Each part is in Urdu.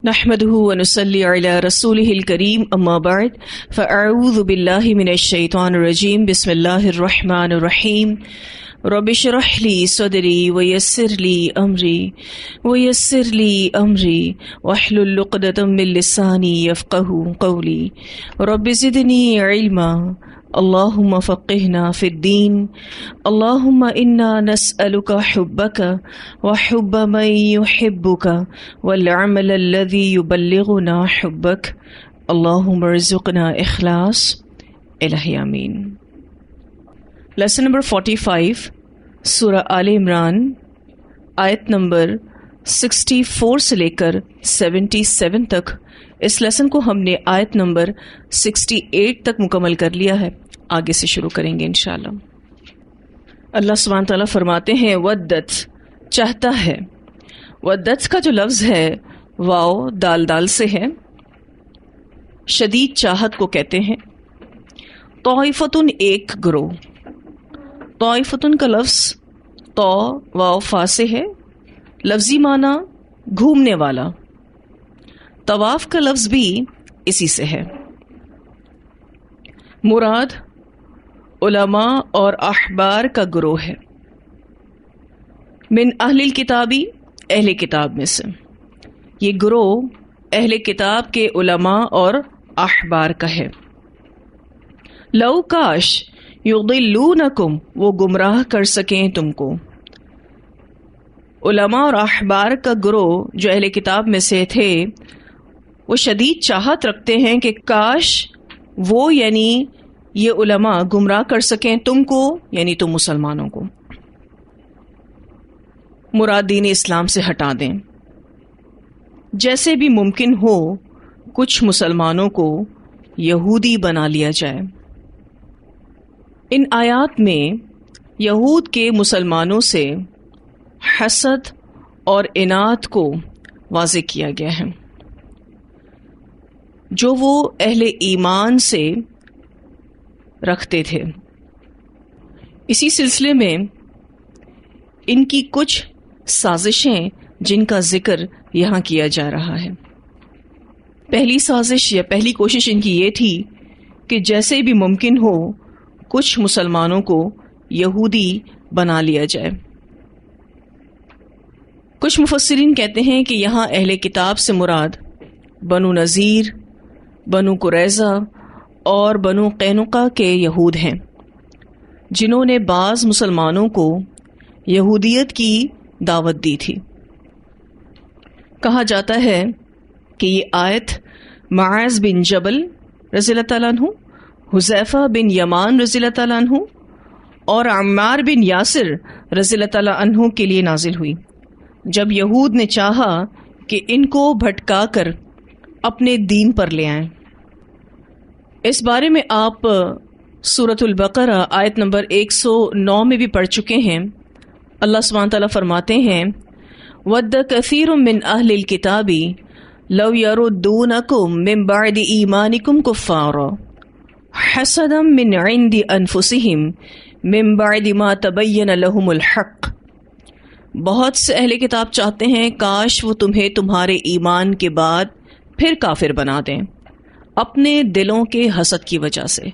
نحمده ونصلي على رسوله الكريم اما بعد فاعوذ بالله من الشيطان الرجيم بسم الله الرحمن الرحيم رب اشرح لي صدري ويسر لي امري واحلل عقدة من لساني يفقهوا قولي رب زدني علما اللهم فقهنا في الدين اللهم إنا نسألك حبك وحب من يحبك والعمل الذي يبلغنا حبك اللهم ارزقنا إخلاص الہی آمین۔ لیسن نمبر 45 سورہ آل عمران آیت نمبر 64 سے لے کر 77 تک۔ اس لیسن کو ہم نے آیت نمبر 68 تک مکمل کر لیا ہے، آگے سے شروع کریں گے انشاءاللہ۔ اللہ سبحانہ تعالیٰ فرماتے ہیں ودت چاہتا ہے۔ ودت کا جو لفظ ہے واو دال سے ہے، شدید چاہت کو کہتے ہیں۔ طائفتن ایک گروہ، طائفتن کا لفظ تو واو فا سے ہے، لفظی معنی گھومنے والا۔ طواف کا لفظ بھی اسی سے ہے۔ مراد علماء اور احبار کا گروہ ہے، من اہل الکتابی اہل کتاب میں سے۔ یہ گروہ اہل کتاب کے علماء اور احبار کا ہے۔ لو کاش یضلونکم وہ گمراہ کر سکیں تم کو۔ علماء اور احبار کا گروہ جو اہل کتاب میں سے تھے وہ شدید چاہت رکھتے ہیں کہ کاش وہ یعنی یہ علماء گمراہ کر سکیں تم کو، یعنی تم مسلمانوں کو، مراد دین اسلام سے ہٹا دیں۔ جیسے بھی ممکن ہو کچھ مسلمانوں کو یہودی بنا لیا جائے۔ ان آیات میں یہود کے مسلمانوں سے حسد اور اناد کو واضح کیا گیا ہے جو وہ اہل ایمان سے رکھتے تھے۔ اسی سلسلے میں ان کی کچھ سازشیں جن کا ذکر یہاں کیا جا رہا ہے۔ پہلی سازش یا پہلی کوشش ان کی یہ تھی کہ جیسے بھی ممکن ہو کچھ مسلمانوں کو یہودی بنا لیا جائے۔ کچھ مفسرین کہتے ہیں کہ یہاں اہل کتاب سے مراد بنو نذیر، بنو قریظہ اور بنو قینقاع کے یہود ہیں، جنہوں نے بعض مسلمانوں کو یہودیت کی دعوت دی تھی۔ کہا جاتا ہے کہ یہ آیت معاذ بن جبل رضی اللہ تعالیٰ عنہ، حذیفہ بن یمان رضی اللہ تعالیٰ عنہ اور عمار بن یاسر رضی اللہ تعالیٰ عنہ کے لیے نازل ہوئی، جب یہود نے چاہا کہ ان کو بھٹکا کر اپنے دین پر لے آئیں۔ اس بارے میں آپ سورۃ البقرہ آیت نمبر 109 میں بھی پڑھ چکے ہیں۔ اللہ سبحانہ تعالیٰ فرماتے ہیں وَدَّ كَثِيرٌ مِّنْ أَهْلِ الْكِتَابِ لَوْ يَرُدُّونَكُم مِّن بَعْدِ إِيمَانِكُمْ كُفَّارًا حَسَدًا مِّنْ عِندِ أَنفُسِهِم مِّن بَعْدِ مَا تَبَيَّنَ لَهُمُ الْحَقُّ بہت سے اہل کتاب چاہتے ہیں کاش وہ تمہیں تمہارے ایمان کے بعد پھر کافر بنا دیں، اپنے دلوں کے حسد کی وجہ سے،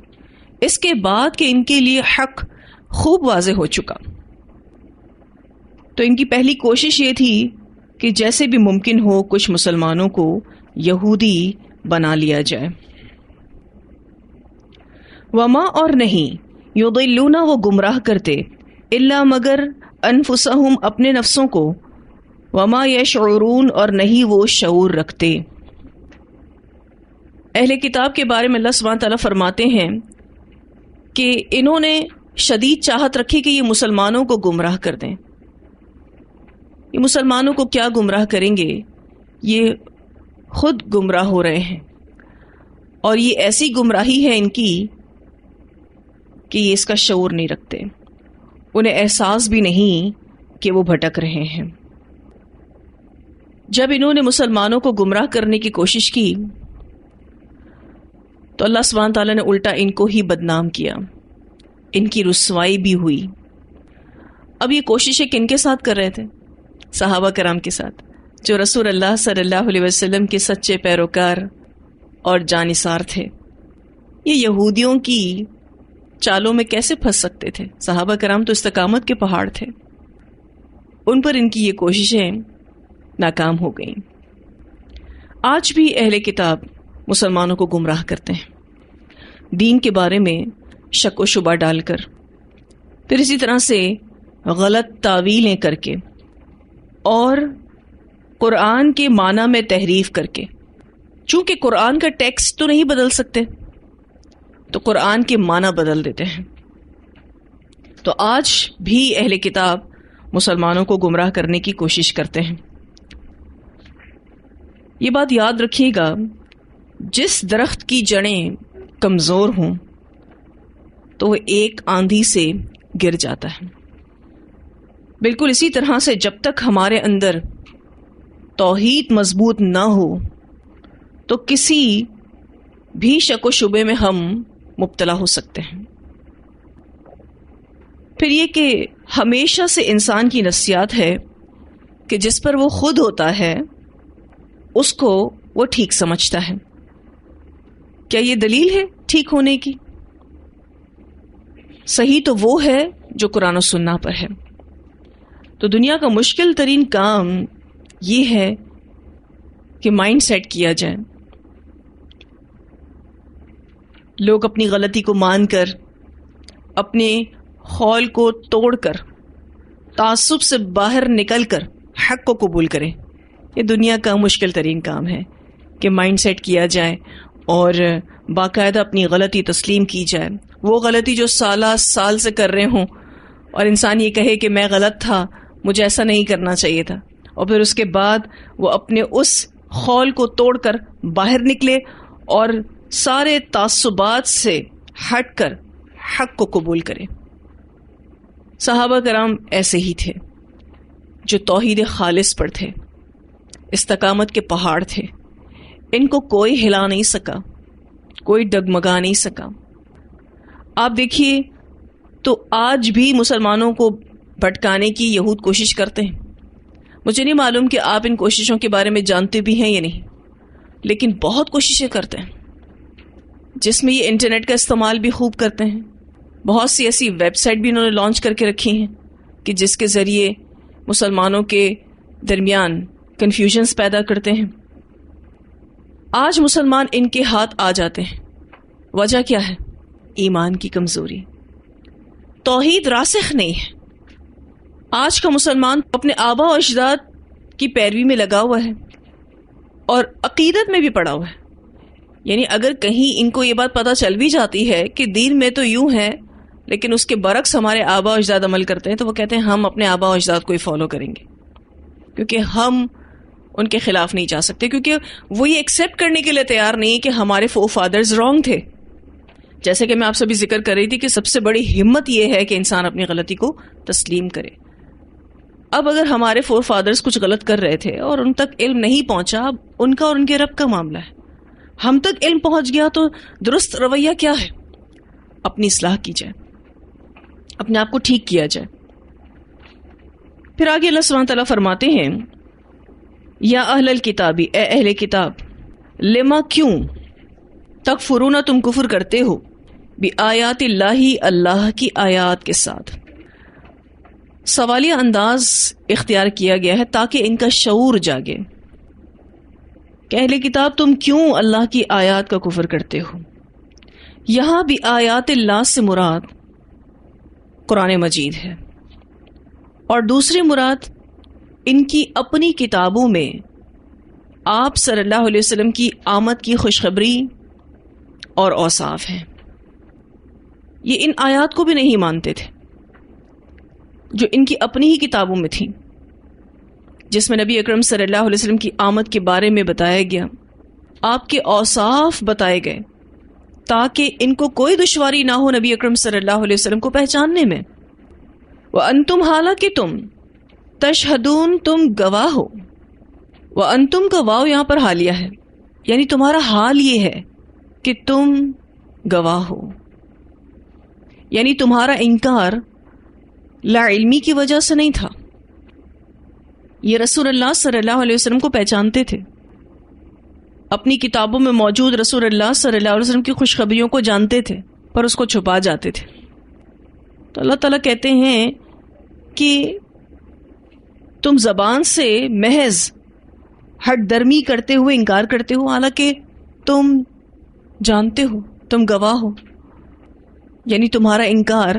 اس کے بعد کہ ان کے لیے حق خوب واضح ہو چکا۔ تو ان کی پہلی کوشش یہ تھی کہ جیسے بھی ممکن ہو کچھ مسلمانوں کو یہودی بنا لیا جائے۔ وما اور نہیں، یضلون وہ گمراہ کرتے، الا مگر انفسہم اپنے نفسوں کو، وما یشعرون اور نہیں وہ شعور رکھتے۔ اہل کتاب کے بارے میں اللہ سبحانہ تعالیٰ فرماتے ہیں کہ انہوں نے شدید چاہت رکھی کہ یہ مسلمانوں کو گمراہ کر دیں۔ یہ مسلمانوں کو کیا گمراہ کریں گے، یہ خود گمراہ ہو رہے ہیں، اور یہ ایسی گمراہی ہے ان کی کہ یہ اس کا شعور نہیں رکھتے، انہیں احساس بھی نہیں کہ وہ بھٹک رہے ہیں۔ جب انہوں نے مسلمانوں کو گمراہ کرنے کی کوشش کی تو اللہ سبحانہ تعالیٰ نے الٹا ان کو ہی بدنام کیا، ان کی رسوائی بھی ہوئی۔ اب یہ کوششیں کن کے ساتھ کر رہے تھے؟ صحابہ کرام کے ساتھ۔ جو رسول اللہ صلی اللہ علیہ وسلم کے سچے پیروکار اور جانثار تھے، یہ یہودیوں کی چالوں میں کیسے پھنس سکتے تھے؟ صحابہ کرام تو استقامت کے پہاڑ تھے، ان پر ان کی یہ کوششیں ناکام ہو گئیں۔ آج بھی اہل کتاب مسلمانوں کو گمراہ کرتے ہیں، دین کے بارے میں شک و شبہ ڈال کر، پھر اسی طرح سے غلط تعویلیں کر کے اور قرآن کے معنی میں تحریف کر کے۔ چونکہ قرآن کا ٹیکسٹ تو نہیں بدل سکتے، تو قرآن کے معنی بدل دیتے ہیں۔ تو آج بھی اہل کتاب مسلمانوں کو گمراہ کرنے کی کوشش کرتے ہیں۔ یہ بات یاد رکھیے گا، جس درخت کی جڑیں کمزور ہوں تو وہ ایک آندھی سے گر جاتا ہے۔ بالکل اسی طرح سے جب تک ہمارے اندر توحید مضبوط نہ ہو تو کسی بھی شک و شبے میں ہم مبتلا ہو سکتے ہیں۔ پھر یہ کہ ہمیشہ سے انسان کی نفسیات ہے کہ جس پر وہ خود ہوتا ہے اس کو وہ ٹھیک سمجھتا ہے۔ کیا یہ دلیل ہے ٹھیک ہونے کی؟ صحیح تو وہ ہے جو قرآن و سنہ پر ہے۔ تو دنیا کا مشکل ترین کام یہ ہے کہ مائنڈ سیٹ کیا جائے۔ لوگ اپنی غلطی کو مان کر، اپنے خول کو توڑ کر، تعصب سے باہر نکل کر حق کو قبول کریں۔ یہ دنیا کا مشکل ترین کام ہے کہ مائنڈ سیٹ کیا جائے اور باقاعدہ اپنی غلطی تسلیم کی جائے۔ وہ غلطی جو سالہ سال سے کر رہے ہوں اور انسان یہ کہے کہ میں غلط تھا، مجھے ایسا نہیں کرنا چاہیے تھا، اور پھر اس کے بعد وہ اپنے اس خول کو توڑ کر باہر نکلے اور سارے تعصبات سے ہٹ کر حق کو قبول کرے۔ صحابہ کرام ایسے ہی تھے جو توحید خالص پر تھے، استقامت کے پہاڑ تھے، ان کو کوئی ہلا نہیں سکا، کوئی ڈگمگا نہیں سکا۔ آپ دیکھیے تو آج بھی مسلمانوں کو بھٹکانے کی یہود کوشش کرتے ہیں۔ مجھے نہیں معلوم کہ آپ ان کوششوں کے بارے میں جانتے بھی ہیں یا نہیں، لیکن بہت کوششیں کرتے ہیں، جس میں یہ انٹرنیٹ کا استعمال بھی خوب کرتے ہیں۔ بہت سی ایسی ویب سائٹ بھی انہوں نے لانچ کر کے رکھی ہیں کہ جس کے ذریعے مسلمانوں کے درمیان کنفیوژنز پیدا کرتے ہیں۔ آج مسلمان ان کے ہاتھ آ جاتے ہیں، وجہ کیا ہے؟ ایمان کی کمزوری، توحید راسخ نہیں ہے۔ آج کا مسلمان اپنے آبا و اجداد کی پیروی میں لگا ہوا ہے اور عقیدت میں بھی پڑا ہوا ہے۔ یعنی اگر کہیں ان کو یہ بات پتہ چل بھی جاتی ہے کہ دین میں تو یوں ہے لیکن اس کے برعکس ہمارے آبا و اجداد عمل کرتے ہیں، تو وہ کہتے ہیں ہم اپنے آبا و اجداد کو ہی فالو کریں گے، کیونکہ ہم ان کے خلاف نہیں جا سکتے، کیونکہ وہ یہ ایکسیپٹ کرنے کے لیے تیار نہیں کہ ہمارے فور فادرز رانگ تھے۔ جیسے کہ میں آپ سے بھی ذکر کر رہی تھی کہ سب سے بڑی ہمت یہ ہے کہ انسان اپنی غلطی کو تسلیم کرے۔ اب اگر ہمارے فور فادرز کچھ غلط کر رہے تھے اور ان تک علم نہیں پہنچا، اب ان کا اور ان کے رب کا معاملہ ہے۔ ہم تک علم پہنچ گیا تو درست رویہ کیا ہے؟ اپنی اصلاح کی جائے، اپنے آپ کو ٹھیک کیا جائے۔ پھر آگے اللہ سبحانہ تعالیٰ فرماتے ہیں، یا اہل الکتابی، اے اہل کتاب، لما کیوں تکفرون، تم کفر کرتے ہو، بآیات اللہ، اللہ کی آیات کے ساتھ۔ سوالیہ انداز اختیار کیا گیا ہے تاکہ ان کا شعور جاگے کہ اہل کتاب تم کیوں اللہ کی آیات کا کفر کرتے ہو۔ یہاں بھی آیات اللہ سے مراد قرآن مجید ہے، اور دوسری مراد ان کی اپنی کتابوں میں آپ صلی اللہ علیہ وسلم کی آمد کی خوشخبری اور اوصاف ہیں۔ یہ ان آیات کو بھی نہیں مانتے تھے جو ان کی اپنی ہی کتابوں میں تھیں، جس میں نبی اکرم صلی اللہ علیہ وسلم کی آمد کے بارے میں بتایا گیا، آپ کے اوصاف بتائے گئے تاکہ ان کو کوئی دشواری نہ ہو نبی اکرم صلی اللہ علیہ وسلم کو پہچاننے میں۔ وَأَنْتُمْ، حالانکہ تم، تشہدون، تم گواہ ہو۔ وَأَنْتُمْ کا واو یہاں پر حالیہ ہے، یعنی تمہارا حال یہ ہے کہ تم گواہ ہو، یعنی تمہارا انکار لا علمی کی وجہ سے نہیں تھا، یہ رسول اللہ صلی اللہ علیہ وسلم کو پہچانتے تھے، اپنی کتابوں میں موجود رسول اللہ صلی اللہ علیہ وسلم کی خوشخبریوں کو جانتے تھے، پر اس کو چھپا جاتے تھے۔ تو اللہ تعالیٰ کہتے ہیں کہ تم زبان سے محض ہٹ درمی کرتے ہوئے انکار کرتے ہو، حالانکہ تم جانتے ہو، تم گواہ ہو، یعنی تمہارا انکار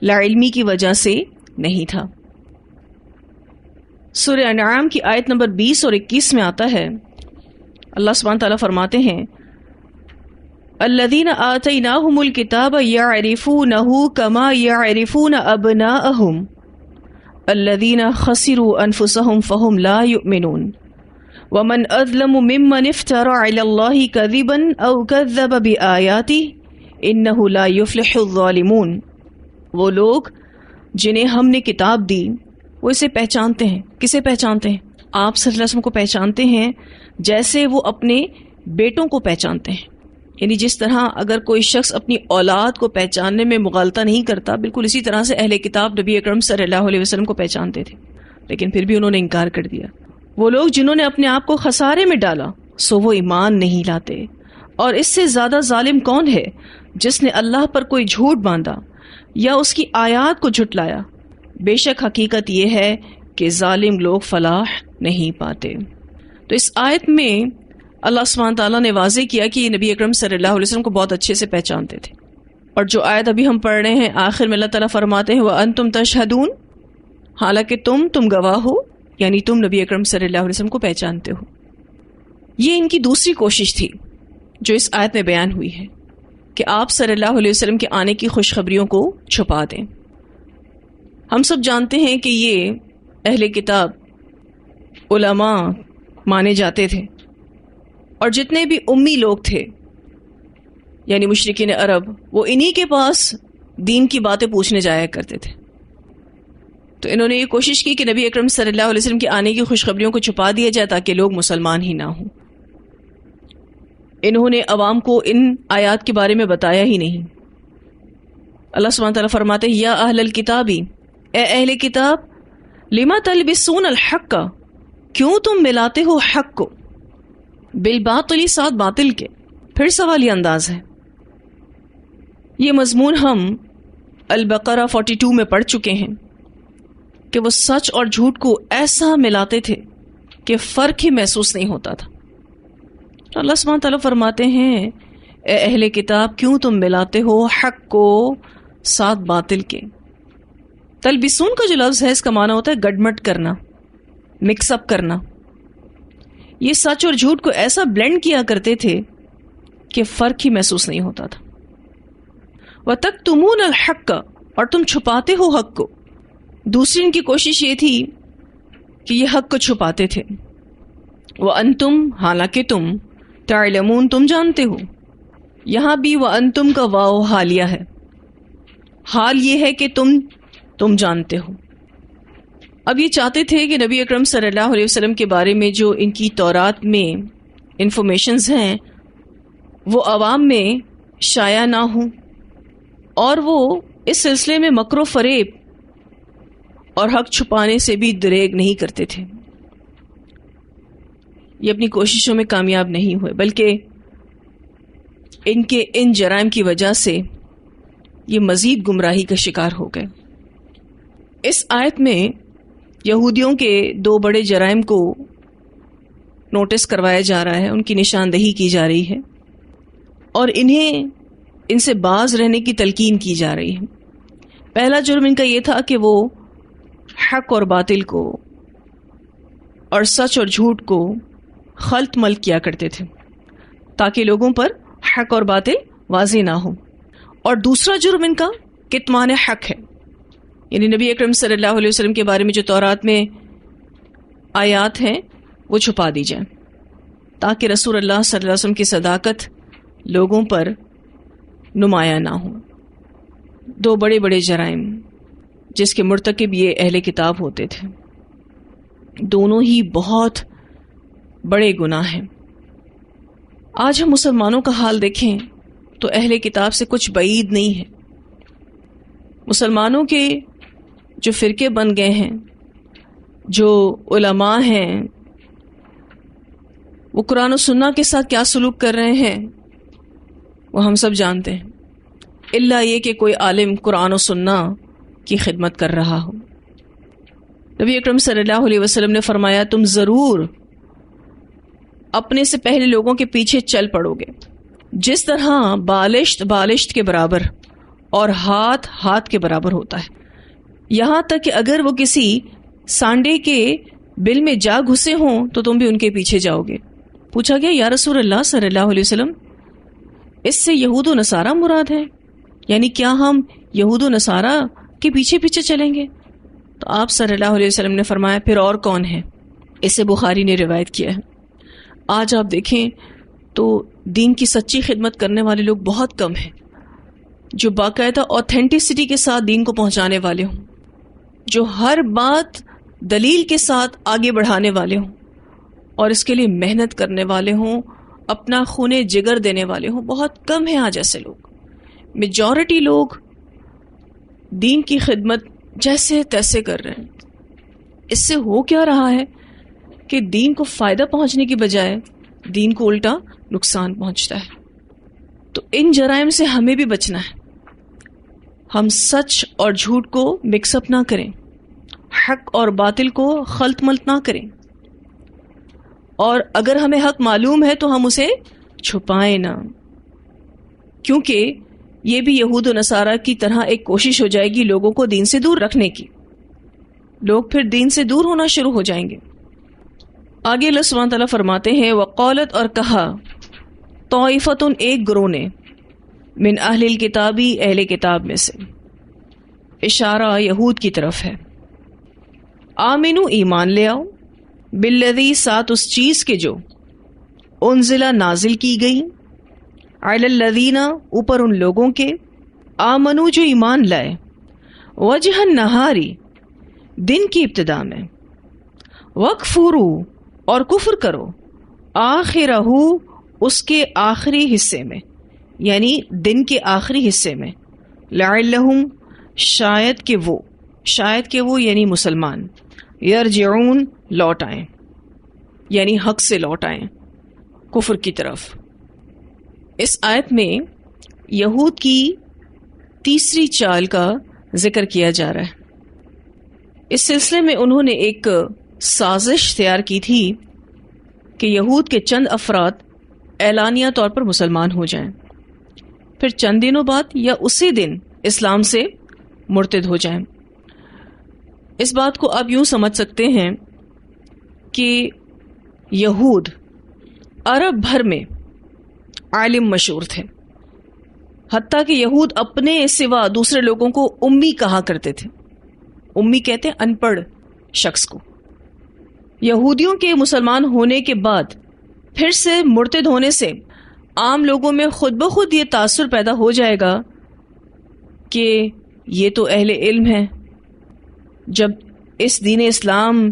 لا علمی کی وجہ سے نہیں تھا۔ سورہ انعام کی آیت نمبر 20 اور 21 میں آتا ہے، اللہ سبحانہ تعالیٰ فرماتے ہیں الذین آتیناہم الکتاب یعرفونہ کما یعرفون ابناءہم الذین خسروا انفسہم فہم لا یؤمنون ومن اظلم ممن افترى علی اللہ کذبا او کذب بآیاتہ انہ لا یفلح الظالمون۔ وہ لوگ جنہیں ہم نے کتاب دی وہ اسے پہچانتے ہیں۔ کسے پہچانتے ہیں؟ آپ صلی اللہ علیہ وسلم کو پہچانتے ہیں جیسے وہ اپنے بیٹوں کو پہچانتے ہیں، یعنی جس طرح اگر کوئی شخص اپنی اولاد کو پہچاننے میں مغالطہ نہیں کرتا، بالکل اسی طرح سے اہل کتاب نبی اکرم صلی اللہ علیہ وسلم کو پہچانتے تھے، لیکن پھر بھی انہوں نے انکار کر دیا۔ وہ لوگ جنہوں نے اپنے آپ کو خسارے میں ڈالا سو وہ ایمان نہیں لاتے، اور اس سے زیادہ ظالم کون ہے جس نے اللہ پر کوئی جھوٹ باندھا یا اس کی آیات کو جھٹلایا۔ بے شک حقیقت یہ ہے کہ ظالم لوگ فلاح نہیں پاتے۔ تو اس آیت میں اللہ سبحانہ تعالیٰ نے واضح کیا کہ یہ نبی اکرم صلی اللہ علیہ وسلم کو بہت اچھے سے پہچانتے تھے۔ اور جو آیت ابھی ہم پڑھ رہے ہیں آخر میں اللہ تعالیٰ فرماتے ہیں وَأَنْتُمْ تَشْهَدُونَ، حالانکہ تم گواہ ہو، یعنی تم نبی اکرم صلی اللہ علیہ وسلم کو پہچانتے ہو۔ یہ ان کی دوسری کوشش تھی جو اس آیت میں بیان ہوئی ہے کہ آپ صلی اللہ علیہ وسلم کے آنے کی خوشخبریوں کو چھپا دیں۔ ہم سب جانتے ہیں کہ یہ اہل کتاب علماء مانے جاتے تھے، اور جتنے بھی امی لوگ تھے یعنی مشرکین عرب، وہ انہی کے پاس دین کی باتیں پوچھنے جایا کرتے تھے۔ تو انہوں نے یہ کوشش کی کہ نبی اکرم صلی اللہ علیہ وسلم کے آنے کی خوشخبریوں کو چھپا دیا جائے تاکہ لوگ مسلمان ہی نہ ہوں۔ انہوں نے عوام کو ان آیات کے بارے میں بتایا ہی نہیں۔ اللہ سبحانہ تعالیٰ فرماتے ہیں یا اہل الکتابی، اے اہل کتاب، لما تلبسون الحق، کیوں تم ملاتے ہو حق کو بالباطل، ساتھ باطل کے۔ پھر سوالی انداز ہے۔ یہ مضمون ہم البقرہ 42 میں پڑھ چکے ہیں کہ وہ سچ اور جھوٹ کو ایسا ملاتے تھے کہ فرق ہی محسوس نہیں ہوتا تھا۔ تو اللہ سبحانہ تعالیٰ فرماتے ہیں اے اہل کتاب، کیوں تم ملاتے ہو حق کو ساتھ باطل کے۔ تلبسون کا جو لفظ ہے اس کا معنی ہوتا ہے گڈمٹ کرنا، مکس اپ کرنا۔ یہ سچ اور جھوٹ کو ایسا بلینڈ کیا کرتے تھے کہ فرق ہی محسوس نہیں ہوتا تھا۔ وَتَكْتُمُونَ الْحَقَّ، اور تم چھپاتے ہو حق کو۔ دوسری ان کی کوشش یہ تھی کہ یہ حق کو چھپاتے تھے۔ وَأَنْتُمْ، حالانکہ تم، تَعْلَمُونَ، تم جانتے ہو۔ یہاں بھی وَأَنْتُمْ کا واو حالیہ ہے، حال یہ ہے کہ تم جانتے ہو۔ اب یہ چاہتے تھے کہ نبی اکرم صلی اللہ علیہ وسلم کے بارے میں جو ان کی تورات میں انفارمیشنز ہیں وہ عوام میں شائع نہ ہوں، اور وہ اس سلسلے میں مکر و فریب اور حق چھپانے سے بھی دریغ نہیں کرتے تھے۔ یہ اپنی کوششوں میں کامیاب نہیں ہوئے، بلکہ ان کے ان جرائم کی وجہ سے یہ مزید گمراہی کا شکار ہو گئے۔ اس آیت میں یہودیوں کے دو بڑے جرائم کو نوٹس کروایا جا رہا ہے، ان کی نشاندہی کی جا رہی ہے، اور انہیں ان سے باز رہنے کی تلقین کی جا رہی ہے۔ پہلا جرم ان کا یہ تھا کہ وہ حق اور باطل کو اور سچ اور جھوٹ کو خلط ملط کیا کرتے تھے تاکہ لوگوں پر حق اور باطل واضح نہ ہو۔ اور دوسرا جرم ان کا کتمان حق ہے، یعنی نبی اکرم صلی اللہ علیہ وسلم کے بارے میں جو تورات میں آیات ہیں وہ چھپا دی جائیں تاکہ رسول اللہ صلی اللہ علیہ وسلم کی صداقت لوگوں پر نمایاں نہ ہو۔ دو بڑے بڑے جرائم جس کے مرتکب یہ اہل کتاب ہوتے تھے، دونوں ہی بہت بڑے گناہ ہیں۔ آج ہم مسلمانوں کا حال دیکھیں تو اہل کتاب سے کچھ بعید نہیں ہے۔ مسلمانوں کے جو فرقے بن گئے ہیں جو علماء ہیں وہ قرآن و سنہ کے ساتھ کیا سلوک کر رہے ہیں وہ ہم سب جانتے ہیں، الا یہ کہ کوئی عالم قرآن و سنہ کی خدمت کر رہا ہو۔ نبی اکرم صلی اللہ علیہ وسلم نے فرمایا تم ضرور اپنے سے پہلے لوگوں کے پیچھے چل پڑو گے، جس طرح بالشت کے برابر اور ہاتھ کے برابر ہوتا ہے، یہاں تک کہ اگر وہ کسی سانڈے کے بل میں جا گھسے ہوں تو تم بھی ان کے پیچھے جاؤ گے۔ پوچھا گیا یا رسول اللہ صلی اللہ علیہ وسلم اس سے یہود و نصارہ مراد ہے، یعنی کیا ہم یہود و نصارہ کے پیچھے پیچھے چلیں گے؟ تو آپ صلی اللہ علیہ وسلم نے فرمایا پھر اور کون ہے؟ اسے بخاری نے روایت کیا ہے۔ آج آپ دیکھیں تو دین کی سچی خدمت کرنے والے لوگ بہت کم ہیں، جو باقاعدہ اوتھینٹسٹی کے ساتھ دین کو پہنچانے والے ہوں، جو ہر بات دلیل کے ساتھ آگے بڑھانے والے ہوں اور اس کے لیے محنت کرنے والے ہوں، اپنا خون جگر دینے والے ہوں۔ بہت کم ہیں آج ایسے لوگ۔ میجورٹی لوگ دین کی خدمت جیسے تیسے کر رہے ہیں۔ اس سے ہو کیا رہا ہے کہ دین کو فائدہ پہنچنے کی بجائے دین کو الٹا نقصان پہنچتا ہے۔ تو ان جرائم سے ہمیں بھی بچنا ہے۔ ہم سچ اور جھوٹ کو مکس اپ نہ کریں، حق اور باطل کو خلط ملط نہ کریں، اور اگر ہمیں حق معلوم ہے تو ہم اسے چھپائیں نہ، کیونکہ یہ بھی یہود و نصارہ کی طرح ایک کوشش ہو جائے گی لوگوں کو دین سے دور رکھنے کی۔ لوگ پھر دین سے دور ہونا شروع ہو جائیں گے۔ آگے اللہ سبحانہ تعالیٰ فرماتے ہیں وقالت اور کہا طائفتن ایک گروہ نے من اہل الکتابی اہل کتاب میں سے، اشارہ یہود کی طرف ہے، آمنو ایمان لے آؤ، بالذی ساتھ اس چیز کے جو انزلہ نازل کی گئی، علی الذین اوپر ان لوگوں کے، آمنو جو ایمان لائے، وجہ النہاری دن کی ابتدا میں، وکفروا اور کفر کرو، آخرہ اس کے آخری حصے میں، یعنی دن کے آخری حصے میں، لعلہم شاید کہ وہ یعنی مسلمان، یرجعون لوٹ آئیں، یعنی حق سے لوٹ آئیں کفر کی طرف۔ اس آیت میں یہود کی تیسری چال کا ذکر کیا جا رہا ہے۔ اس سلسلے میں انہوں نے ایک سازش تیار کی تھی کہ یہود کے چند افراد اعلانیہ طور پر مسلمان ہو جائیں، پھر چند دنوں بعد یا اسی دن اسلام سے مرتد ہو جائیں۔ اس بات کو آپ یوں سمجھ سکتے ہیں کہ یہود عرب بھر میں عالم مشہور تھے، حتیٰ کہ یہود اپنے سوا دوسرے لوگوں کو امی کہا کرتے تھے۔ امی کہتے ہیں ان پڑھ شخص کو۔ یہودیوں کے مسلمان ہونے کے بعد پھر سے مرتد ہونے سے عام لوگوں میں خود بخود یہ تاثر پیدا ہو جائے گا کہ یہ تو اہل علم ہیں، جب اس دین اسلام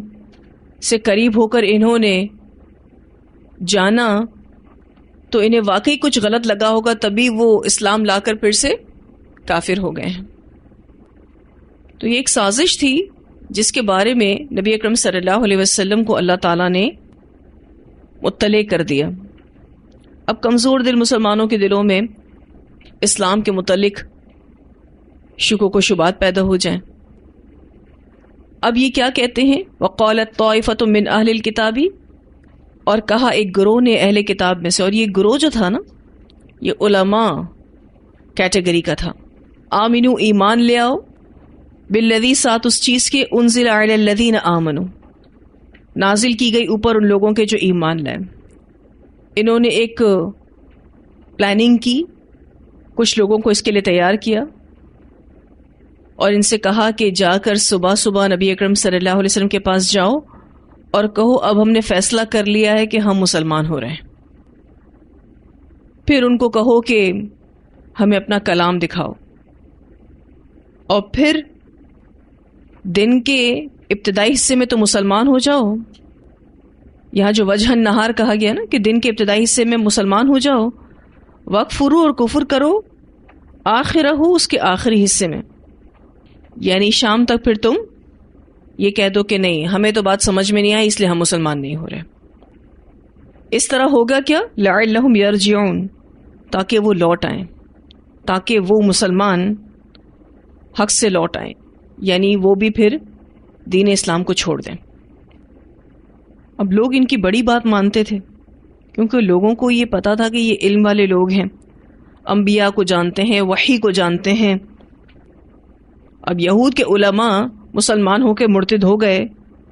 سے قریب ہو کر انہوں نے جانا تو انہیں واقعی کچھ غلط لگا ہوگا، تبھی وہ اسلام لا کر پھر سے کافر ہو گئے ہیں۔ تو یہ ایک سازش تھی جس کے بارے میں نبی اکرم صلی اللہ علیہ وسلم کو اللہ تعالیٰ نے مطلع کر دیا۔ اب کمزور دل مسلمانوں کے دلوں میں اسلام کے متعلق شکوک و شبہات پیدا ہو جائیں۔ اب یہ کیا کہتے ہیں وقالت طائفۃ من اہل الکتاب، اور کہا ایک گروہ نے اہل کتاب میں سے، اور یہ گروہ جو تھا نا یہ علماء کیٹیگری کا تھا۔ آمنو ایمان لے آؤ، بالذی ساتھ اس چیز کے انزل علی الذین آمنو نازل کی گئی اوپر ان لوگوں کے جو ایمان لائے۔ انہوں نے ایک پلاننگ کی، کچھ لوگوں کو اس کے لیے تیار کیا اور ان سے کہا کہ جا کر صبح صبح نبی اکرم صلی اللہ علیہ وسلم کے پاس جاؤ اور کہو اب ہم نے فیصلہ کر لیا ہے کہ ہم مسلمان ہو رہے ہیں۔ پھر ان کو کہو کہ ہمیں اپنا کلام دکھاؤ، اور پھر دن کے ابتدائی حصے میں تو مسلمان ہو جاؤ۔ یہاں جو وجہ النہار کہا گیا نا کہ دن کے ابتدائی حصے میں مسلمان ہو جاؤ، وکفروا اور کفر کرو، آخرہ اس کے آخری حصے میں، یعنی شام تک پھر تم یہ کہہ دو کہ نہیں ہمیں تو بات سمجھ میں نہیں آئی اس لیے ہم مسلمان نہیں ہو رہے. اس طرح ہوگا کیا؟ لعلہم یرجعون، تاکہ وہ لوٹ آئیں، تاکہ وہ مسلمان حق سے لوٹ آئیں، یعنی وہ بھی پھر دین اسلام کو چھوڑ دیں. اب لوگ ان کی بڑی بات مانتے تھے کیونکہ لوگوں کو یہ پتا تھا کہ یہ علم والے لوگ ہیں، انبیاء کو جانتے ہیں، وحی کو جانتے ہیں. اب یہود کے علماء مسلمان ہو کے مرتد ہو گئے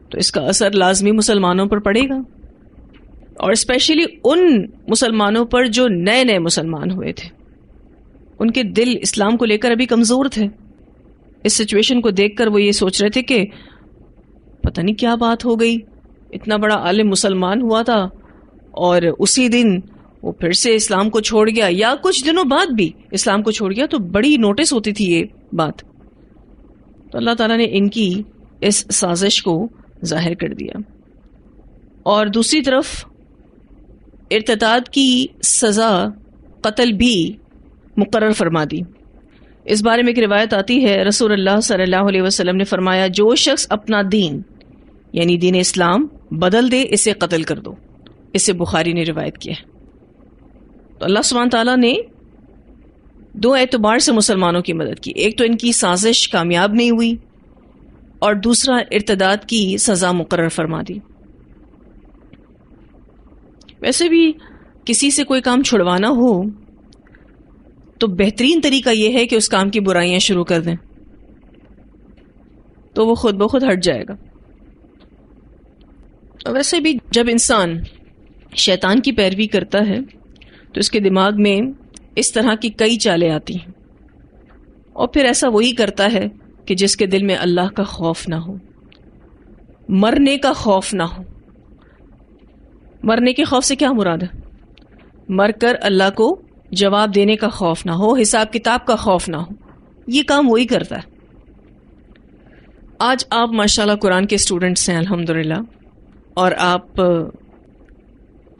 تو اس کا اثر لازمی مسلمانوں پر پڑے گا، اور اسپیشلی ان مسلمانوں پر جو نئے نئے مسلمان ہوئے تھے. ان کے دل اسلام کو لے کر ابھی کمزور تھے. اس سچویشن کو دیکھ کر وہ یہ سوچ رہے تھے کہ پتہ نہیں کیا بات ہو گئی، اتنا بڑا عالم مسلمان ہوا تھا اور اسی دن وہ پھر سے اسلام کو چھوڑ گیا، یا کچھ دنوں بعد بھی اسلام کو چھوڑ گیا، تو بڑی نوٹس ہوتی تھی یہ بات. تو اللہ تعالیٰ نے ان کی اس سازش کو ظاہر کر دیا. اور دوسری طرف ارتداد کی سزا قتل بھی مقرر فرما دی. اس بارے میں ایک روایت آتی ہے، رسول اللہ صلی اللہ علیہ وسلم نے فرمایا جو شخص اپنا دین یعنی دین اسلام بدل دے اسے قتل کر دو. اسے بخاری نے روایت کیا ہے. تو اللہ سبحانہ تعالیٰ نے دو اعتبار سے مسلمانوں کی مدد کی. ایک تو ان کی سازش کامیاب نہیں ہوئی، اور دوسرا ارتداد کی سزا مقرر فرما دی. ویسے بھی کسی سے کوئی کام چھڑوانا ہو تو بہترین طریقہ یہ ہے کہ اس کام کی برائیاں شروع کر دیں، تو وہ خود بخود ہٹ جائے گا. ویسے بھی جب انسان شیطان کی پیروی کرتا ہے تو اس کے دماغ میں اس طرح کی کئی چالیں آتی ہیں، اور پھر ایسا وہی کرتا ہے کہ جس کے دل میں اللہ کا خوف نہ ہو، مرنے کا خوف نہ ہو. مرنے کے خوف سے کیا مراد ہے؟ مر کر اللہ کو جواب دینے کا خوف نہ ہو، حساب کتاب کا خوف نہ ہو. یہ کام وہی کرتا ہے. آج آپ ماشاءاللہ قرآن کے اسٹوڈنٹس ہیں الحمدللہ، اور آپ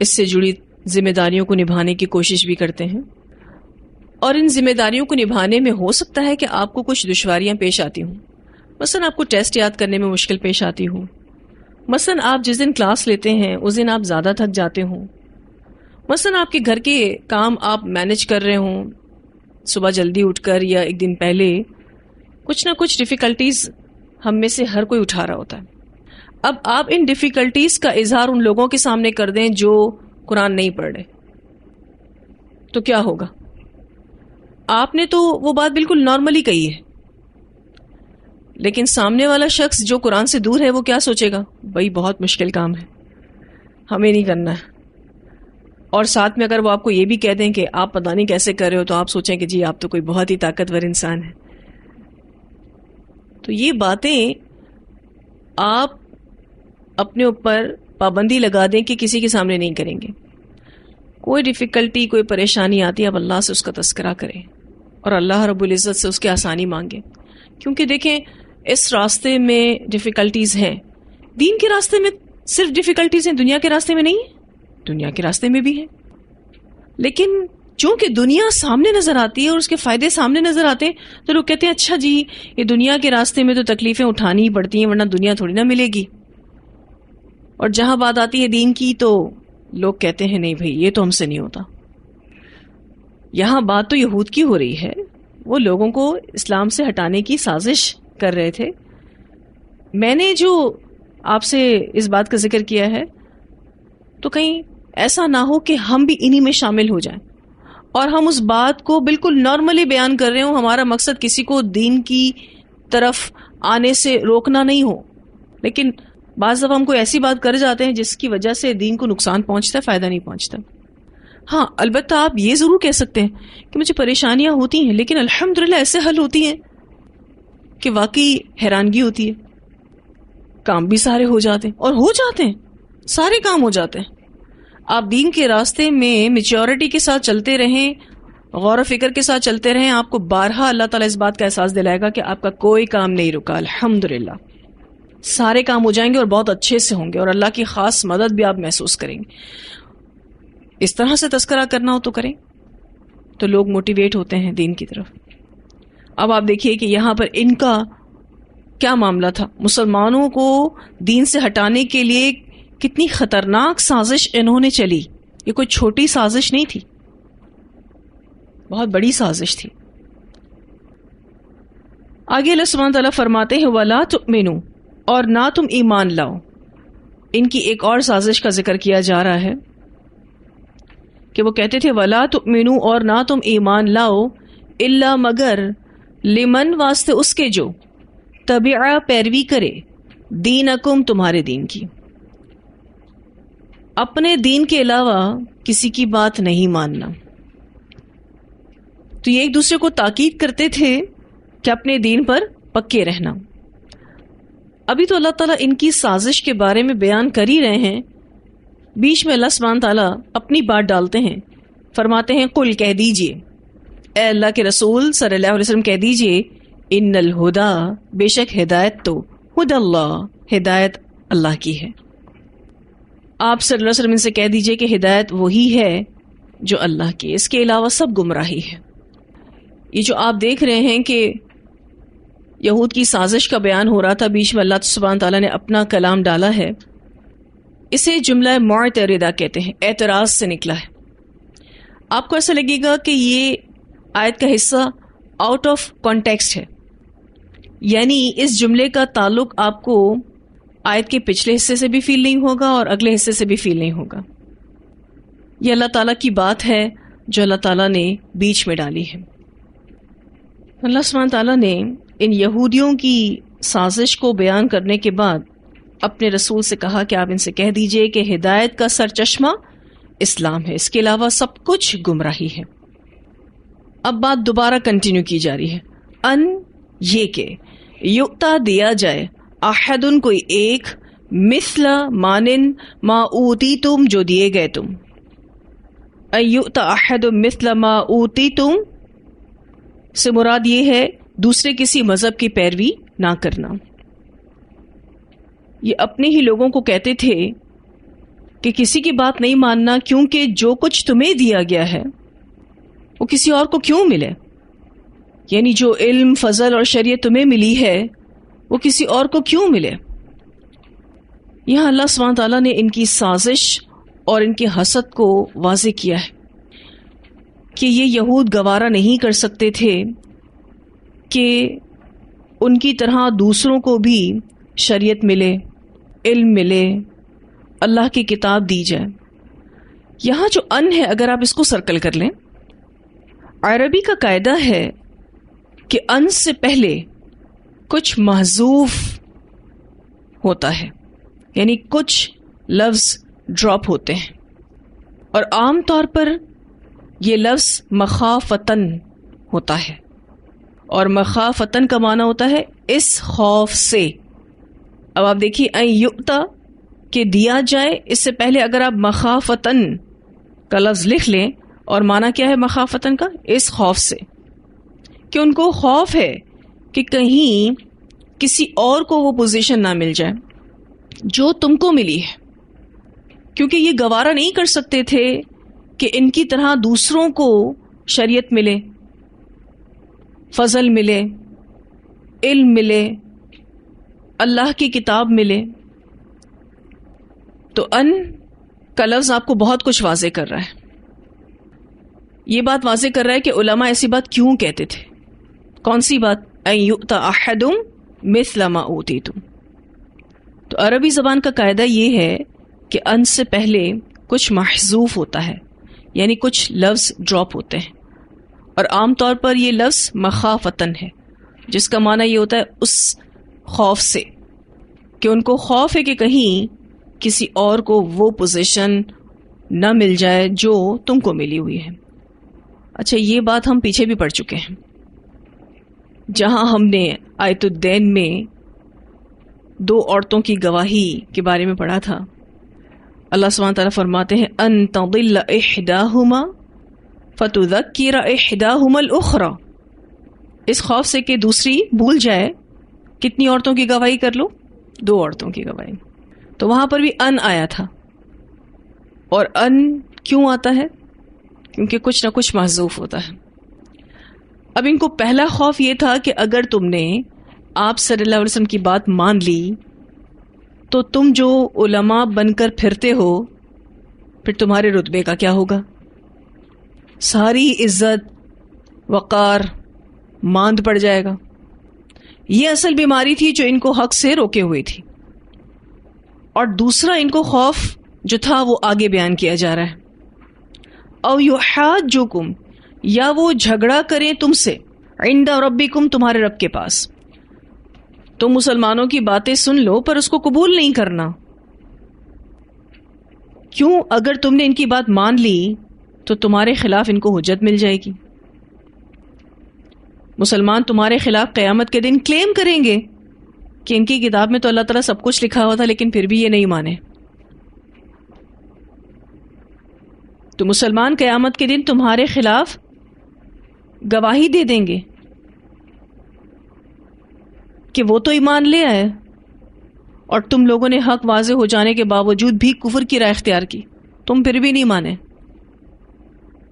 اس سے جڑی ذمہ داریوں کو نبھانے کی کوشش بھی کرتے ہیں، اور ان ذمہ داریوں کو نبھانے میں ہو سکتا ہے کہ آپ کو کچھ دشواریاں پیش آتی ہوں. مثلا آپ کو ٹیسٹ یاد کرنے میں مشکل پیش آتی ہو، مثلا آپ جس دن کلاس لیتے ہیں اس دن آپ زیادہ تھک جاتے ہوں، مثلا آپ کے گھر کے کام آپ مینج کر رہے ہوں صبح جلدی اٹھ کر یا ایک دن پہلے. کچھ نہ کچھ ڈیفیکلٹیز ہم میں سے ہر کوئی اٹھا رہا ہوتا ہے. اب آپ ان ڈیفیکلٹیز کا اظہار ان لوگوں کے سامنے کر دیں جو قرآن نہیں پڑھ رہے، تو کیا ہوگا؟ آپ نے تو وہ بات بالکل نارملی کہی ہے، لیکن سامنے والا شخص جو قرآن سے دور ہے وہ کیا سوچے گا؟ بھائی بہت مشکل کام ہے، ہمیں نہیں کرنا ہے. اور ساتھ میں اگر وہ آپ کو یہ بھی کہہ دیں کہ آپ پتہ نہیں کیسے کر رہے ہو، تو آپ سوچیں کہ جی آپ تو کوئی بہت ہی طاقتور انسان ہے. تو یہ باتیں آپ اپنے اوپر پابندی لگا دیں کہ کسی کے سامنے نہیں کریں گے. کوئی ڈیفیکلٹی، کوئی پریشانی آتی ہے، اب اللہ سے اس کا تذکرہ کریں اور اللہ رب العزت سے اس کی آسانی مانگیں. کیونکہ دیکھیں اس راستے میں ڈیفیکلٹیز ہیں، دین کے راستے میں صرف ڈیفیکلٹیز ہیں، دنیا کے راستے میں نہیں ہیں. دنیا کے راستے میں بھی ہیں، لیکن چونکہ دنیا سامنے نظر آتی ہے اور اس کے فائدے سامنے نظر آتے ہیں تو لوگ کہتے ہیں اچھا جی یہ دنیا کے راستے میں تو تکلیفیں اٹھانی ہی پڑتی ہیں ورنہ دنیا تھوڑی نہ ملے گی. اور جہاں بات آتی ہے دین کی تو لوگ کہتے ہیں نہیں بھائی یہ تو ہم سے نہیں ہوتا. یہاں بات تو یہود کی ہو رہی ہے، وہ لوگوں کو اسلام سے ہٹانے کی سازش کر رہے تھے. میں نے جو آپ سے اس بات کا ذکر کیا ہے تو کہیں ایسا نہ ہو کہ ہم بھی انہی میں شامل ہو جائیں اور ہم اس بات کو بالکل نارملی بیان کر رہے ہوں. ہمارا مقصد کسی کو دین کی طرف آنے سے روکنا نہیں ہو، لیکن بعض دفعہ ہم کوئی ایسی بات کر جاتے ہیں جس کی وجہ سے دین کو نقصان پہنچتا ہے، فائدہ نہیں پہنچتا. ہاں البتہ آپ یہ ضرور کہہ سکتے ہیں کہ مجھے پریشانیاں ہوتی ہیں لیکن الحمدللہ ایسے حل ہوتی ہیں کہ واقعی حیرانگی ہوتی ہے. کام بھی سارے ہو جاتے ہیں، اور ہو جاتے ہیں، سارے کام ہو جاتے ہیں. آپ دین کے راستے میں میچورٹی کے ساتھ چلتے رہیں، غور و فکر کے ساتھ چلتے رہیں، آپ کو بارہا اللہ تعالیٰ اس بات کا احساس دلائے گا کہ آپ کا کوئی کام نہیں رکا. الحمدللہ سارے کام ہو جائیں گے اور بہت اچھے سے ہوں گے، اور اللہ کی خاص مدد بھی آپ محسوس کریں گے. اس طرح سے تذکرہ کرنا ہو تو کریں، تو لوگ موٹیویٹ ہوتے ہیں دین کی طرف. اب آپ دیکھیے کہ یہاں پر ان کا کیا معاملہ تھا؟ مسلمانوں کو دین سے ہٹانے کے لیے کتنی خطرناک سازش انہوں نے چلی. یہ کوئی چھوٹی سازش نہیں تھی، بہت بڑی سازش تھی. آگے اللہ سبحانہ تعالیٰ فرماتے ہیں وَلَا تُؤْمِنُوا، اور نہ تم ایمان لاؤ. ان کی ایک اور سازش کا ذکر کیا جا رہا ہے کہ وہ کہتے تھے وَلَا تُؤْمِنُوا، اور نہ تم ایمان لاؤ، الا مگر لمن، واسطے اس کے جو تبع پیروی کرے دینکم، تمہارے دین کی. اپنے دین کے علاوہ کسی کی بات نہیں ماننا. تو یہ ایک دوسرے کو تاکید کرتے تھے کہ اپنے دین پر پکے رہنا. ابھی تو اللہ تعالیٰ ان کی سازش کے بارے میں بیان کر ہی رہے ہیں، بیچ میں اللہ سبحانہ تعالیٰ اپنی بات ڈالتے ہیں. فرماتے ہیں قل، کہہ دیجئے اے اللہ کے رسول صلی اللہ علیہ وسلم، کہہ دیجئے ان الہدا، بے شک ہدایت تو ہد اللہ، ہدایت اللہ کی ہے. آپ صلی اللہ علیہ وسلم سے کہہ دیجئے کہ ہدایت وہی ہے جو اللہ کی، اس کے علاوہ سب گمراہی ہے. یہ جو آپ دیکھ رہے ہیں کہ یہود کی سازش کا بیان ہو رہا تھا، بیچ میں اللہ سبحانہ تعالیٰ نے اپنا کلام ڈالا ہے، اسے جملہ معترضہ کہتے ہیں، اعتراض سے نکلا ہے. آپ کو ایسا لگے گا کہ یہ آیت کا حصہ آؤٹ آف کانٹیکسٹ ہے، یعنی اس جملے کا تعلق آپ کو آیت کے پچھلے حصے سے بھی فیل نہیں ہوگا اور اگلے حصے سے بھی فیل نہیں ہوگا. یہ اللہ تعالیٰ کی بات ہے جو اللہ تعالیٰ نے بیچ میں ڈالی ہے. اللہ سبحانہ تعالیٰ نے ان یہودیوں کی سازش کو بیان کرنے کے بعد اپنے رسول سے کہا کہ آپ ان سے کہہ دیجئے کہ ہدایت کا سرچشمہ اسلام ہے، اس کے علاوہ سب کچھ گمراہی ہے. اب بات دوبارہ کنٹینیو کی جا رہی ہے. ان، یہ کہ یؤتا، دیا جائے، احدن، کوئی ایک، مثل، مانن، ما اوتیتم، جو دیے گئے تم. ان یؤتا احد مثل ما اوتیتم سے مراد یہ ہے دوسرے کسی مذہب کی پیروی نہ کرنا. یہ اپنے ہی لوگوں کو کہتے تھے کہ کسی کی بات نہیں ماننا، کیونکہ جو کچھ تمہیں دیا گیا ہے وہ کسی اور کو کیوں ملے، یعنی جو علم، فضل اور شریعت تمہیں ملی ہے وہ کسی اور کو کیوں ملے. یہاں اللہ سبحانہ تعالیٰ نے ان کی سازش اور ان کے حسد کو واضح کیا ہے کہ یہ یہود گوارا نہیں کر سکتے تھے کہ ان کی طرح دوسروں کو بھی شریعت ملے، علم ملے، اللہ کی کتاب دی جائے. یہاں جو ان ہے، اگر آپ اس کو سرکل کر لیں، عربی کا قاعدہ ہے کہ ان سے پہلے کچھ محذوف ہوتا ہے، یعنی کچھ لفظ ڈراپ ہوتے ہیں، اور عام طور پر یہ لفظ مخافتن ہوتا ہے، اور مخافتن کا معنی ہوتا ہے اس خوف سے. اب آپ دیکھیے ان یؤتا کہ دیا جائے، اس سے پہلے اگر آپ مخافتن کا لفظ لکھ لیں، اور معنی کیا ہے مخافتن کا؟ اس خوف سے، کہ ان کو خوف ہے کہ کہیں کسی اور کو وہ پوزیشن نہ مل جائے جو تم کو ملی ہے. کیونکہ یہ گوارا نہیں کر سکتے تھے کہ ان کی طرح دوسروں کو شریعت ملے، فضل ملے، علم ملے، اللہ کی کتاب ملے. تو ان کا لفظ آپ کو بہت کچھ واضح کر رہا ہے. یہ بات واضح کر رہا ہے کہ علماء ایسی بات کیوں کہتے تھے. کون سی بات؟ ان یؤتا احدم مثل ما اوتیتم. تو عربی زبان کا قاعدہ یہ ہے کہ ان سے پہلے کچھ محذوف ہوتا ہے، یعنی کچھ لفظ ڈراپ ہوتے ہیں، اور عام طور پر یہ لفظ مخافتن ہے، جس کا معنی یہ ہوتا ہے اس خوف سے، کہ ان کو خوف ہے کہ کہیں کسی اور کو وہ پوزیشن نہ مل جائے جو تم کو ملی ہوئی ہے. اچھا، یہ بات ہم پیچھے بھی پڑھ چکے ہیں، جہاں ہم نے آیت الدین میں 2 عورتوں کی گواہی کے بارے میں پڑھا تھا. اللہ سبحانہ تعالیٰ فرماتے ہیں ان تضل احداہما فتذکر احداہما الاخری، اس خوف سے کہ دوسری بھول جائے. کتنی عورتوں کی گواہی کر لو؟ 2 عورتوں کی گواہی. تو وہاں پر بھی ان آیا تھا. اور ان کیوں آتا ہے؟ کیونکہ کچھ نہ کچھ محذوف ہوتا ہے. اب ان کو پہلا خوف یہ تھا کہ اگر تم نے آپ صلی اللہ علیہ وسلم کی بات مان لی تو تم جو علماء بن کر پھرتے ہو پھر تمہارے رتبے کا کیا ہوگا؟ ساری عزت وقار ماند پڑ جائے گا. یہ اصل بیماری تھی جو ان کو حق سے روکے ہوئی تھی. اور دوسرا ان کو خوف جو تھا وہ آگے بیان کیا جا رہا ہے. او یحاجوکم، یا وہ جھگڑا کریں تم سے، عند ربکم، تمہارے رب کے پاس. تم مسلمانوں کی باتیں سن لو پر اس کو قبول نہیں کرنا. کیوں؟ اگر تم نے ان کی بات مان لی تو تمہارے خلاف ان کو حجت مل جائے گی. مسلمان تمہارے خلاف قیامت کے دن کلیم کریں گے کہ ان کی کتاب میں تو اللہ تعالیٰ سب کچھ لکھا ہوا تھا لیکن پھر بھی یہ نہیں مانے. تو مسلمان قیامت کے دن تمہارے خلاف گواہی دے دیں گے کہ وہ تو ایمان لے آئے اور تم لوگوں نے حق واضح ہو جانے کے باوجود بھی کفر کی راہ اختیار کی، تم پھر بھی نہیں مانے.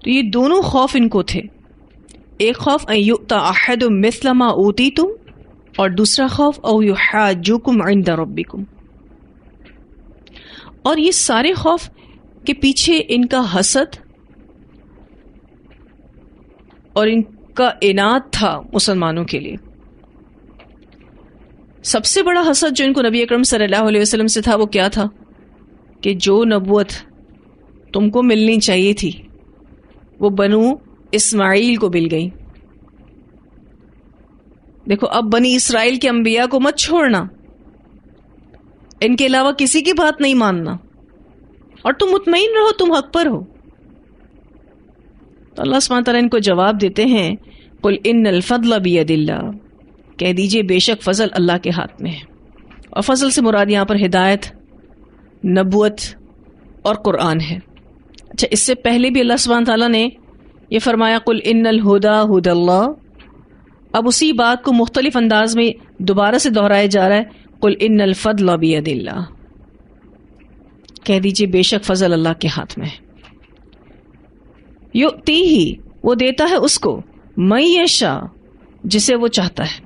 تو یہ دونوں خوف ان کو تھے. ایک خوف ان یؤتی احد مثل ما اوتیتم، اور دوسرا خوف او یحاجوکم عند ربکم. اور یہ سارے خوف کے پیچھے ان کا حسد اور ان کا عناد تھا مسلمانوں کے لیے. سب سے بڑا حسد جو ان کو نبی اکرم صلی اللہ علیہ وسلم سے تھا وہ کیا تھا؟ کہ جو نبوت تم کو ملنی چاہیے تھی وہ بنو اسماعیل کو مل گئی. دیکھو اب بنی اسرائیل کے انبیاء کو مت چھوڑنا، ان کے علاوہ کسی کی بات نہیں ماننا، اور تم مطمئن رہو تم حق پر ہو. تو اللہ سبحانہ تعالیٰ ان کو جواب دیتے ہیں قل ان الفضل بید اللہ، کہہ دیجئے بے شک فضل اللہ کے ہاتھ میں ہے. اور فضل سے مراد یہاں پر ہدایت، نبوت اور قرآن ہے. اچھا، اس سے پہلے بھی اللہ سبحانہ تعالیٰ نے یہ فرمایا قل ان الہدی ہدی اللہ. اب اسی بات کو مختلف انداز میں دوبارہ سے دہرایا جا رہا ہے قل ان الفضل بید اللہ، کہہ دیجئے بے شک فضل اللہ کے ہاتھ میں ہے. یؤتیہ، وہ دیتا ہے اس کو، من یشاء، جسے وہ چاہتا ہے.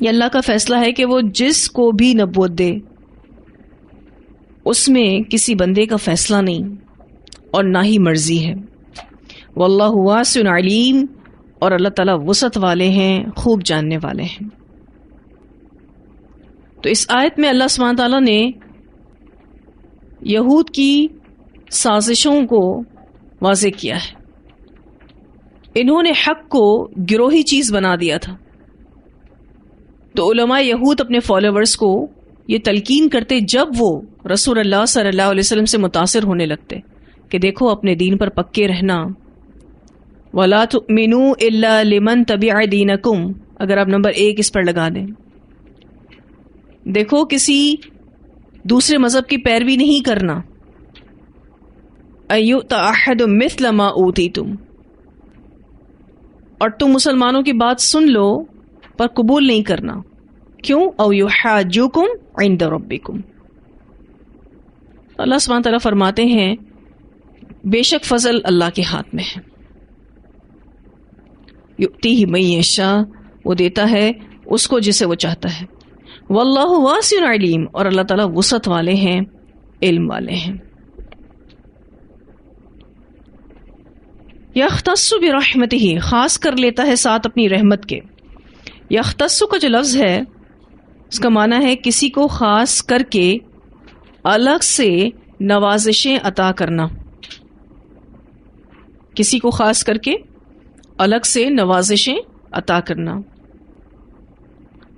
یہ اللہ کا فیصلہ ہے کہ وہ جس کو بھی نبوت دے، اس میں کسی بندے کا فیصلہ نہیں اور نہ ہی مرضی ہے. واللہ واسع علیم، اور اللہ تعالیٰ وسعت والے ہیں، خوب جاننے والے ہیں. تو اس آیت میں اللہ سبحانہ تعالیٰ نے یہود کی سازشوں کو واضح کیا ہے. انہوں نے حق کو گروہی چیز بنا دیا تھا. تو علماء یہود اپنے فالوورز کو یہ تلقین کرتے جب وہ رسول اللہ صلی اللہ علیہ وسلم سے متاثر ہونے لگتے کہ دیکھو اپنے دین پر پکے رہنا. وَلَا تُؤْمِنُوا إِلَّا لِمَنْ تَبِعَ دِينَكُمْ، اگر آپ نمبر 1 اس پر لگا دیں، دیکھو کسی دوسرے مذہب کی پیروی نہیں کرنا. أَن يُؤْتَ أَحَدٌ مِثْلَ مَا أُوتِيتُمْ، اور تم مسلمانوں کی بات سن لو پر قبول نہیں کرنا. کیوں؟ او یحاجوکم عند ربکم. اللہ سبحانہ تعالیٰ فرماتے ہیں بے شک فضل اللہ کے ہاتھ میں ہے. یؤتیہ من یشاء، وہ دیتا ہے اس کو جسے وہ چاہتا ہے. واللہ واسع علیم، اور اللہ تعالیٰ وسعت والے ہیں، علم والے ہیں. یختص برحمتہ، خاص کر لیتا ہے ساتھ اپنی رحمت کے. یختص کا جو لفظ ہے اس کا معنی ہے کسی کو خاص کر کے الگ سے نوازشیں عطا کرنا. کسی کو خاص کر کے الگ سے نوازشیں عطا کرنا.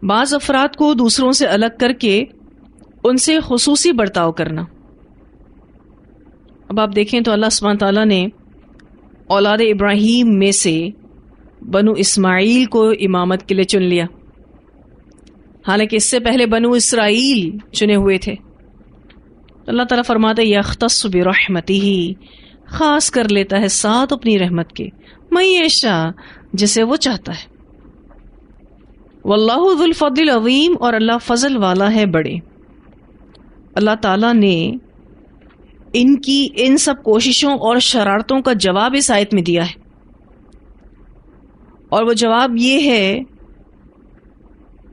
بعض افراد کو دوسروں سے الگ کر کے ان سے خصوصی برتاؤ کرنا. اب آپ دیکھیں تو اللہ سبحانہ تعالیٰ نے اولاد ابراہیم میں سے بنو اسماعیل کو امامت کے لیے چن لیا، حالانکہ اس سے پہلے بنو اسرائیل چنے ہوئے تھے. اللہ تعالیٰ فرماتا ہے یختص برحمتہ، خاص کر لیتا ہے ساتھ اپنی رحمت کے، من یشاء، جسے وہ چاہتا ہے. واللہ ذو الفضل العظیم، اور اللہ فضل والا ہے بڑے. اللہ تعالیٰ نے ان کی ان سب کوششوں اور شرارتوں کا جواب اس آیت میں دیا ہے، اور وہ جواب یہ ہے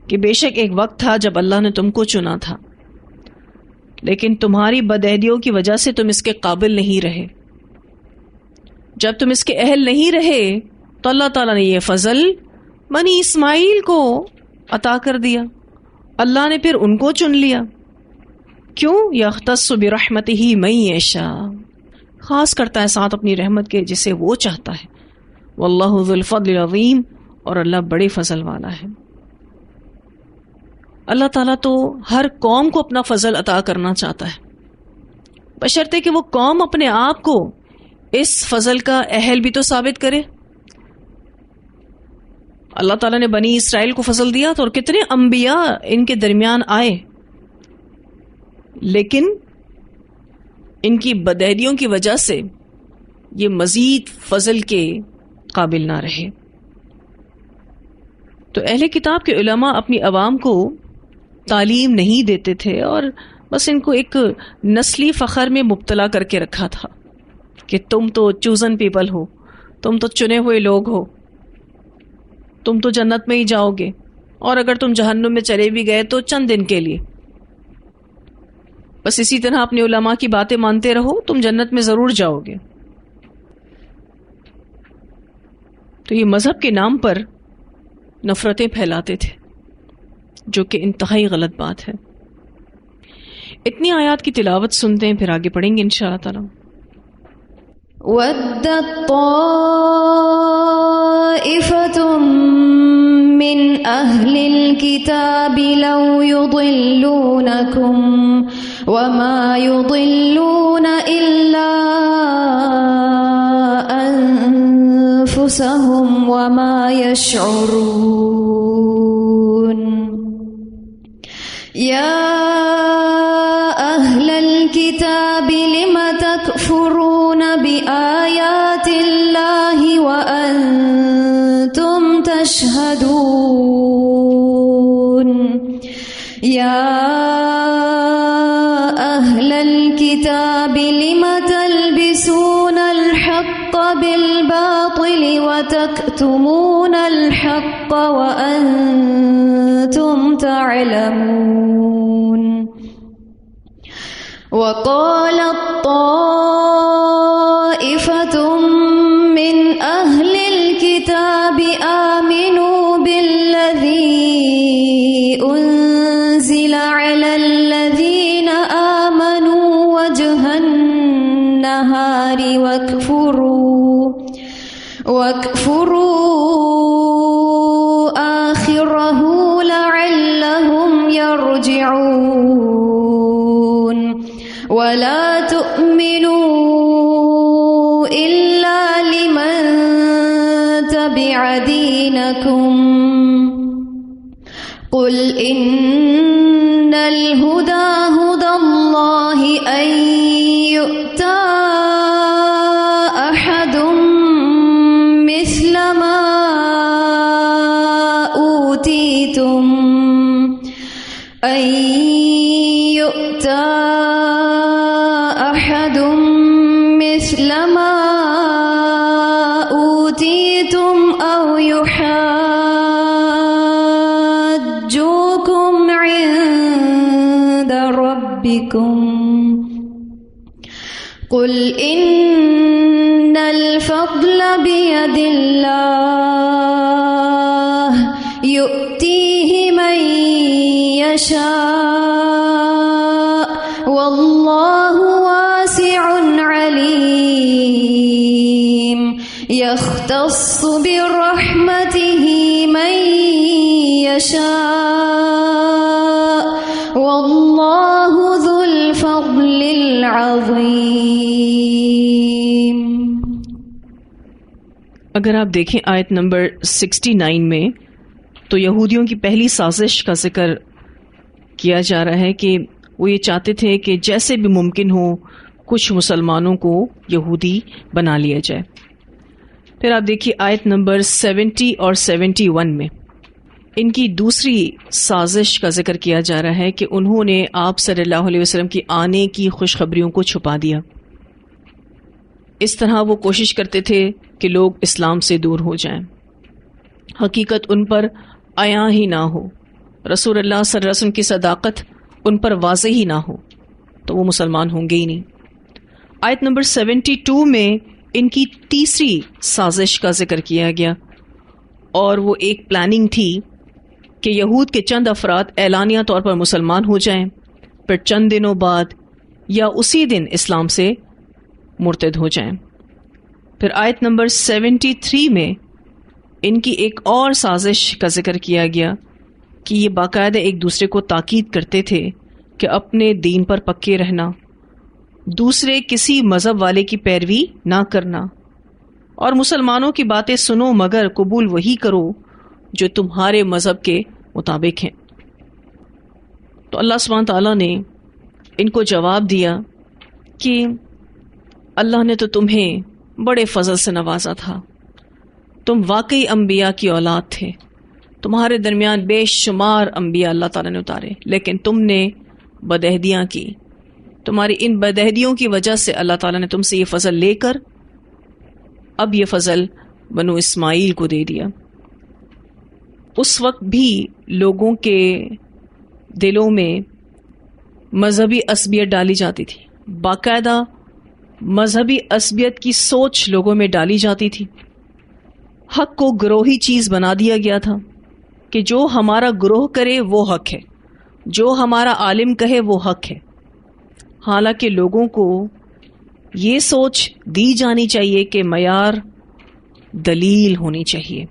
کہ بے شک ایک وقت تھا جب اللہ نے تم کو چنا تھا، لیکن تمہاری بدعہدیوں کی وجہ سے تم اس کے قابل نہیں رہے۔ جب تم اس کے اہل نہیں رہے تو اللہ تعالیٰ نے یہ فضل بنی اسماعیل کو عطا کر دیا، اللہ نے پھر ان کو چن لیا۔ کیوں؟ یختص برحمتہ من یشاء، خاص کرتا ہے ساتھ اپنی رحمت کے جسے وہ چاہتا ہے۔ واللہ ذو الفضل العظیم، اور اللہ بڑے فضل والا ہے۔ اللہ تعالیٰ تو ہر قوم کو اپنا فضل عطا کرنا چاہتا ہے، بشرطے کہ وہ قوم اپنے آپ کو اس فضل کا اہل بھی تو ثابت کرے۔ اللہ تعالیٰ نے بنی اسرائیل کو فضل دیا تو، اور کتنے انبیاء ان کے درمیان آئے، لیکن ان کی بدعہدیوں کی وجہ سے یہ مزید فضل کے قابل نہ رہے۔ تو اہل کتاب کے علماء اپنی عوام کو تعلیم نہیں دیتے تھے، اور بس ان کو ایک نسلی فخر میں مبتلا کر کے رکھا تھا کہ تم تو چوزن پیپل ہو، تم تو چنے ہوئے لوگ ہو، تم تو جنت میں ہی جاؤ گے، اور اگر تم جہنم میں چلے بھی گئے تو چند دن کے لیے۔ بس اسی طرح اپنے علماء کی باتیں مانتے رہو، تم جنت میں ضرور جاؤ گے۔ تو یہ مذہب کے نام پر نفرتیں پھیلاتے تھے، جو کہ انتہائی غلط بات ہے۔ اتنی آیات کی تلاوت سنتے ہیں، پھر آگے پڑھیں گے انشاءاللہ تعالی۔ وَدَّتْ طَائِفَةٌ مِّنْ أَهْلِ الْكِتَابِ لَوْ يُضِلُّونَكُمْ وَمَا يُضِلُّونَ إِلَّا أَنفُسَهُمْ وَمَا يَشْعُرُونَ۔ يَا أَهْلَ الْكِتَابِ لِمَ تَكْفُرُونَ بِآيَاتِ اللَّهِ وَأَنْتُمْ تَشْهَدُونَ۔ يَا أَهْلَ الْكِتَابِ لِمَ تَلْبِسُونَ الْحَقَّ بِالْبَاطِلِ وَتَكْتُمُونَ الْحَقَّ وَأَنْتُمْ تعلمون۔ وقالت طائفة من أهل الكتاب آمنوا بالذي أنزل على الذين آمنوا وجه النهار واكفروا آخره لعلهم يرجعون۔ ولا تؤمنوا إلا لمن تبع دينكم قل إن الهدى هدى الله أن يؤتى أحد مثل ما أوتيتم أو يحاجوكم عند ربكم قل إن الفضل بيد الله يؤتيه من يشاء والله واسع عليم يختص برحمته من يشاء والله ذو الفضل العظيم۔ اگر آپ دیکھیں آیت نمبر 69 میں تو یہودیوں کی پہلی سازش کا ذکر کیا جا رہا ہے کہ وہ یہ چاہتے تھے کہ جیسے بھی ممکن ہو کچھ مسلمانوں کو یہودی بنا لیا جائے۔ پھر آپ دیکھیے آیت نمبر 70 اور 71 میں ان کی دوسری سازش کا ذکر کیا جا رہا ہے کہ انہوں نے آپ صلی اللہ علیہ وسلم کی آنے کی خوشخبریوں کو چھپا دیا۔ اس طرح وہ کوشش کرتے تھے کہ لوگ اسلام سے دور ہو جائیں، حقیقت ان پر عیاں ہی نہ ہو، رسول اللہ صلی اللہ علیہ وسلم کی صداقت ان پر واضح ہی نہ ہو تو وہ مسلمان ہوں گے ہی نہیں۔ آیت نمبر 72 میں ان کی تیسری سازش کا ذکر کیا گیا، اور وہ ایک پلاننگ تھی کہ یہود کے چند افراد اعلانیہ طور پر مسلمان ہو جائیں، پھر چند دنوں بعد یا اسی دن اسلام سے مرتد ہو جائیں۔ پھر آیت نمبر 73 میں ان کی ایک اور سازش کا ذکر کیا گیا کہ یہ باقاعدہ ایک دوسرے کو تاکید کرتے تھے کہ اپنے دین پر پکے رہنا، دوسرے کسی مذہب والے کی پیروی نہ کرنا، اور مسلمانوں کی باتیں سنو مگر قبول وہی کرو جو تمہارے مذہب کے مطابق ہیں۔ تو اللہ سبحانہ تعالیٰ نے ان کو جواب دیا کہ اللہ نے تو تمہیں بڑے فضل سے نوازا تھا، تم واقعی انبیاء کی اولاد تھے، تمہارے درمیان بے شمار انبیاء اللہ تعالیٰ نے اتارے، لیکن تم نے بدعہدیاں کی، تمہاری ان بدعہدیوں کی وجہ سے اللہ تعالیٰ نے تم سے یہ فضل لے کر اب یہ فضل بنو اسماعیل کو دے دیا۔ اس وقت بھی لوگوں کے دلوں میں مذہبی عصبیت ڈالی جاتی تھی، باقاعدہ مذہبی عصبیت کی سوچ لوگوں میں ڈالی جاتی تھی۔ حق کو گروہی چیز بنا دیا گیا تھا کہ جو ہمارا گروہ کرے وہ حق ہے، جو ہمارا عالم کہے وہ حق ہے، حالانکہ لوگوں کو یہ سوچ دی جانی چاہیے کہ معیار دلیل ہونی چاہیے،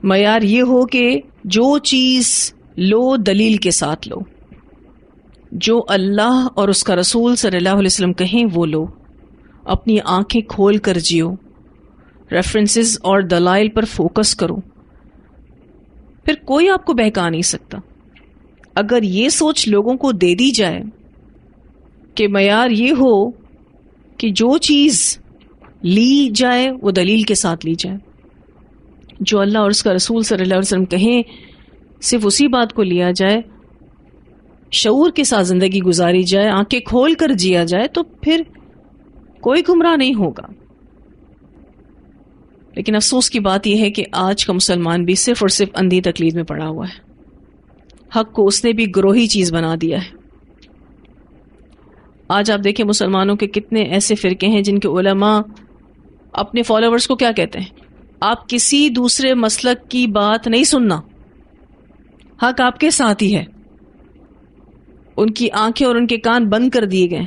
معیار یہ ہو کہ جو چیز لو دلیل کے ساتھ لو، جو اللہ اور اس کا رسول صلی اللہ علیہ وسلم کہیں وہ لو، اپنی آنکھیں کھول کر جیو، ریفرنسز اور دلائل پر فوکس کرو، پھر کوئی آپ کو بہکا نہیں سکتا۔ اگر یہ سوچ لوگوں کو دے دی جائے کہ معیار یہ ہو کہ جو چیز لی جائے وہ دلیل کے ساتھ لی جائے، جو اللہ اور اس کا رسول صلی اللہ علیہ وسلم کہیں صرف اسی بات کو لیا جائے، شعور کے ساتھ زندگی گزاری جائے، آنکھیں کھول کر جیا جائے، تو پھر کوئی گمراہ نہیں ہوگا۔ لیکن افسوس کی بات یہ ہے کہ آج کا مسلمان بھی صرف اور صرف اندھی تقلید میں پڑا ہوا ہے، حق کو اس نے بھی گروہی چیز بنا دیا ہے۔ آج آپ دیکھیں مسلمانوں کے کتنے ایسے فرقے ہیں جن کے علماء اپنے فالوورز کو کیا کہتے ہیں، آپ کسی دوسرے مسلک کی بات نہیں سننا، حق آپ کے ساتھ ہی ہے۔ ان کی آنکھیں اور ان کے کان بند کر دیے گئے،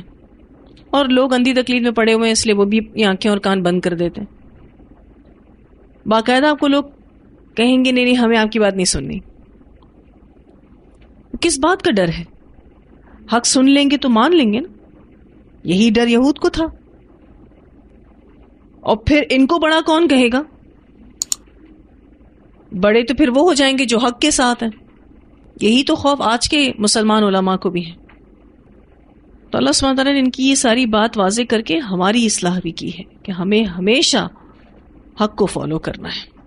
اور لوگ اندھی تقلید میں پڑے ہوئے ہیں، اس لیے وہ بھی اپنی آنکھیں اور کان بند کر دیتے ہیں۔ باقاعدہ آپ کو لوگ کہیں گے نہیں ہمیں آپ کی بات نہیں سننی۔ کس بات کا ڈر ہے؟ حق سن لیں گے تو مان لیں گے نا، یہی ڈر یہود کو تھا۔ اور پھر ان کو بڑا کون کہے گا؟ بڑے تو پھر وہ ہو جائیں گے جو حق کے ساتھ ہیں۔ یہی تو خوف آج کے مسلمان علماء کو بھی ہے۔ تو اللہ سبحانہ تعالیٰ نے ان کی یہ ساری بات واضح کر کے ہماری اصلاح بھی کی ہے کہ ہمیں ہمیشہ حق کو فالو کرنا ہے۔